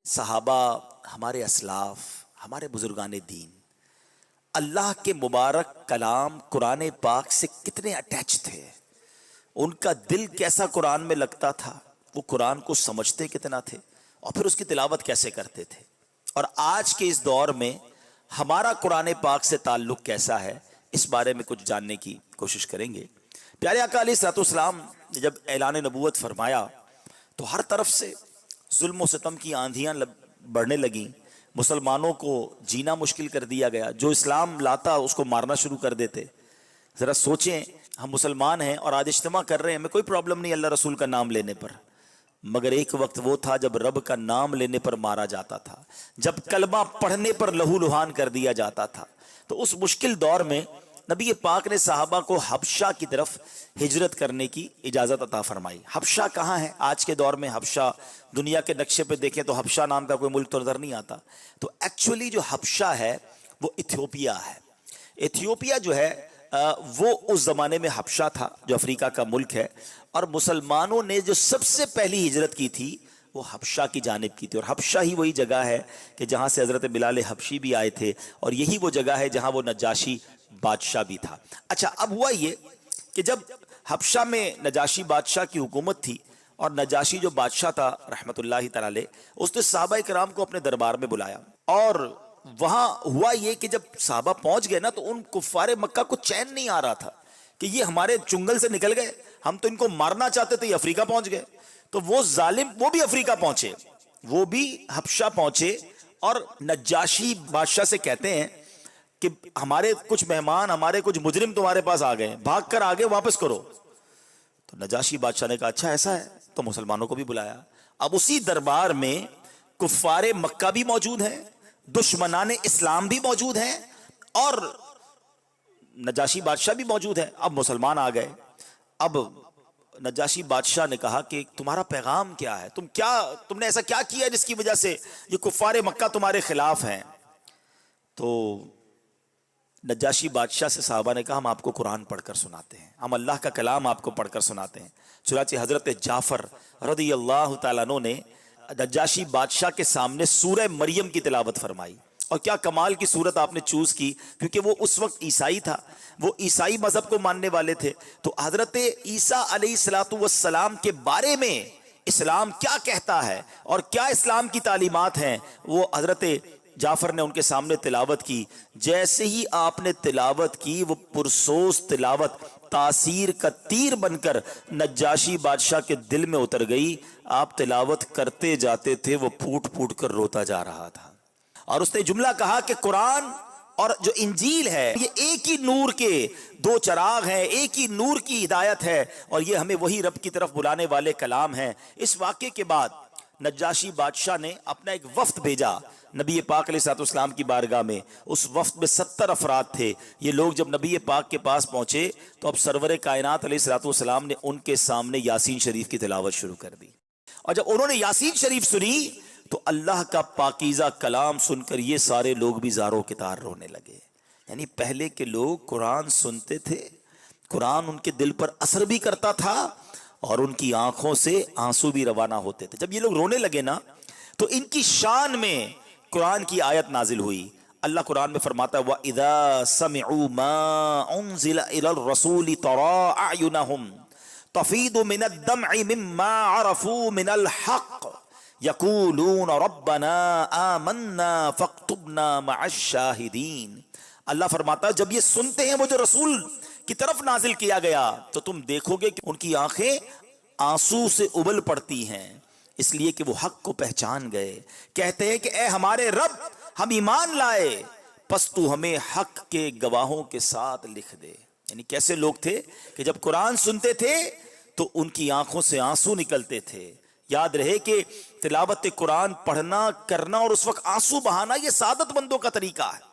صحابہ، ہمارے اسلاف، ہمارے بزرگان دین اللہ کے مبارک کلام قرآن پاک سے کتنے اٹیچ تھے، ان کا دل کیسا قرآن میں لگتا تھا، وہ قرآن کو سمجھتے کتنا تھے اور پھر اس کی تلاوت کیسے کرتے تھے۔ اور آج کے اس دور میں ہمارا قرآن پاک سے تعلق کیسا ہے، اس بارے میں کچھ جاننے کی کوشش کریں گے۔ پیارے آقا علیہ الصلوۃ والسلام نے جب اعلان نبوت فرمایا تو ہر طرف سے ظلم و ستم کی آندھیاں بڑھنے لگیں، مسلمانوں کو جینا مشکل کر دیا گیا، جو اسلام لاتا اس کو مارنا شروع کر دیتے۔ ذرا سوچیں، ہم مسلمان ہیں اور آج اجتماع کر رہے ہیں، ہمیں کوئی پرابلم نہیں اللہ رسول کا نام لینے پر، مگر ایک وقت وہ تھا جب رب کا نام لینے پر مارا جاتا تھا، جب کلمہ پڑھنے پر لہو لہان کر دیا جاتا تھا۔ تو اس مشکل دور میں نبی پاک نے صحابہ کو حبشہ کی طرف ہجرت کرنے کی اجازت عطا فرمائی۔ حبشہ کہاں ہے؟ آج کے دور میں حبشہ دنیا کے نقشے پہ دیکھیں تو حبشہ نام کا کوئی ملک تو نظر نہیں آتا، تو ایکچولی جو حبشہ ہے وہ ایتھیوپیا ہے۔ ایتھیوپیا جو ہے وہ اس زمانے میں حبشہ تھا جو افریقہ کا ملک ہے، اور مسلمانوں نے جو سب سے پہلی ہجرت کی تھی وہ حبشہ کی جانب کی تھی، اور حبشہ ہی وہی جگہ ہے کہ جہاں سے حضرت بلال حبشی بھی آئے تھے، اور یہی وہ جگہ ہے جہاں وہ نجاشی بادشاہ بھی تھا۔ اچھا، اب ہوا یہ کہ جب حبشہ میں نجاشی بادشاہ کی حکومت تھی، اور نجاشی جو بادشاہ تھا رحمت اللہ تعالی علیہ، اس نے صحابہ کرام کو اپنے دربار میں بلایا، اور وہاں ہوا یہ کہ جب صحابہ پہنچ گئے نا تو ان کفار مکہ کو چین نہیں آ رہا تھا کہ یہ ہمارے چنگل سے نکل گئے، ہم تو ان کو مارنا چاہتے تھے، یہ افریقہ پہنچ گئے۔ تو وہ ظالم وہ بھی افریقہ پہنچے، وہ بھی حبشہ پہنچے، اور نجاشی بادشاہ سے کہتے ہیں کہ ہمارے کچھ مہمان، ہمارے کچھ مجرم تمہارے پاس آ گئے، بھاگ کر آگے واپس کرو۔ تو نجاشی بادشاہ نے کہا اچھا ایسا ہے، تو مسلمانوں کو بھی بلایا۔ اب اسی دربار میں کفار مکہ بھی موجود ہیں، دشمنان اسلام بھی موجود ہیں، اور نجاشی بادشاہ بھی موجود ہے۔ اب مسلمان آ گئے۔ اب نجاشی بادشاہ نے کہا کہ تمہارا پیغام کیا ہے، تم نے ایسا کیا کیا جس کی وجہ سے یہ کفار مکہ تمہارے خلاف ہیں؟ تو نجاشی بادشاہ سے صحابہ نے کہا ہم آپ کو قرآن پڑھ کر سناتے ہیں، ہم اللہ کا کلام آپ کو پڑھ کر سناتے ہیں۔ چنانچہ حضرت جعفر رضی اللہ تعالیٰ عنہ نے نجاشی بادشاہ کے سامنے سورہ مریم کی تلاوت فرمائی، اور کیا کمال کی صورت آپ نے چوز کی، کیونکہ وہ اس وقت عیسائی تھا، وہ عیسائی مذہب کو ماننے والے تھے۔ تو حضرت عیسیٰ علیہ الصلوۃ والسلام کے بارے میں اسلام کیا کہتا ہے اور کیا اسلام کی تعلیمات ہیں، وہ حضرت جعفر نے ان کے سامنے تلاوت کی۔ جیسے ہی آپ نے تلاوت کی، وہ پرسوز تلاوت تاثیر کا تیر بن کر نجاشی بادشاہ کے دل میں اتر گئی۔ آپ تلاوت کرتے جاتے تھے، وہ پھوٹ پھوٹ کر روتا جا رہا تھا، اور اس نے جملہ کہا کہ قرآن اور جو انجیل ہے یہ ایک ہی نور کے دو چراغ ہیں، ایک ہی نور کی ہدایت ہے، اور یہ ہمیں وہی رب کی طرف بلانے والے کلام ہیں۔ اس واقعے کے بعد نجاشی بادشاہ نے اپنا ایک وفد بھیجا نبی پاک علیہ الصلوۃ والسلام کی بارگاہ میں۔ اس وفد میں 70 افراد تھے۔ یہ لوگ جب نبی پاک کے پاس پہنچے تو اب سرور کائنات علیہ الصلوۃ والسلام نے ان کے سامنے یاسین شریف کی تلاوت شروع کر دی، اور جب انہوں نے یاسین شریف سنی تو اللہ کا پاکیزہ کلام سن کر یہ سارے لوگ بھی زاروں کے تار رونے لگے۔ یعنی پہلے کے لوگ قرآن سنتے تھے، قرآن ان کے دل پر اثر بھی کرتا تھا، اور ان کی آنکھوں سے آنسو بھی روانہ ہوتے تھے۔ جب یہ لوگ رونے لگے نا تو ان کی شان میں قرآن کی آیت نازل ہوئی۔ اللہ قرآن میں فرماتا ہے وَإِذَا سَمِعُوا مَا أُنزِلَ إِلَى الرَّسُولِ تَرَىٰ أَعْيُنَهُمْ تَفِيضُ مِنَ الدَّمْعِ مِمَّا عَرَفُوا مِنَ الْحَقِّ يَقُولُونَ رَبَّنَا آمَنَّا فَاكْتُبْنَا مَعَ الشَّاهِدِينَ۔ اللہ فرماتا ہے جب یہ سنتے ہیں وہ جو رسول کی طرف نازل کیا گیا تو تم دیکھو گے کہ ان کی آنکھیں آنسو سے ابل پڑتی ہیں، اس لیے کہ وہ حق کو پہچان گئے۔ کہتے ہیں کہ اے ہمارے رب، ہم ایمان لائے، پس تو ہمیں حق کے گواہوں کے ساتھ لکھ دے۔ یعنی کیسے لوگ تھے کہ جب قرآن سنتے تھے تو ان کی آنکھوں سے آنسو نکلتے تھے۔ یاد رہے کہ تلاوت قرآن پڑھنا، کرنا اور اس وقت آنسو بہانا یہ سعادت مندوں کا طریقہ ہے۔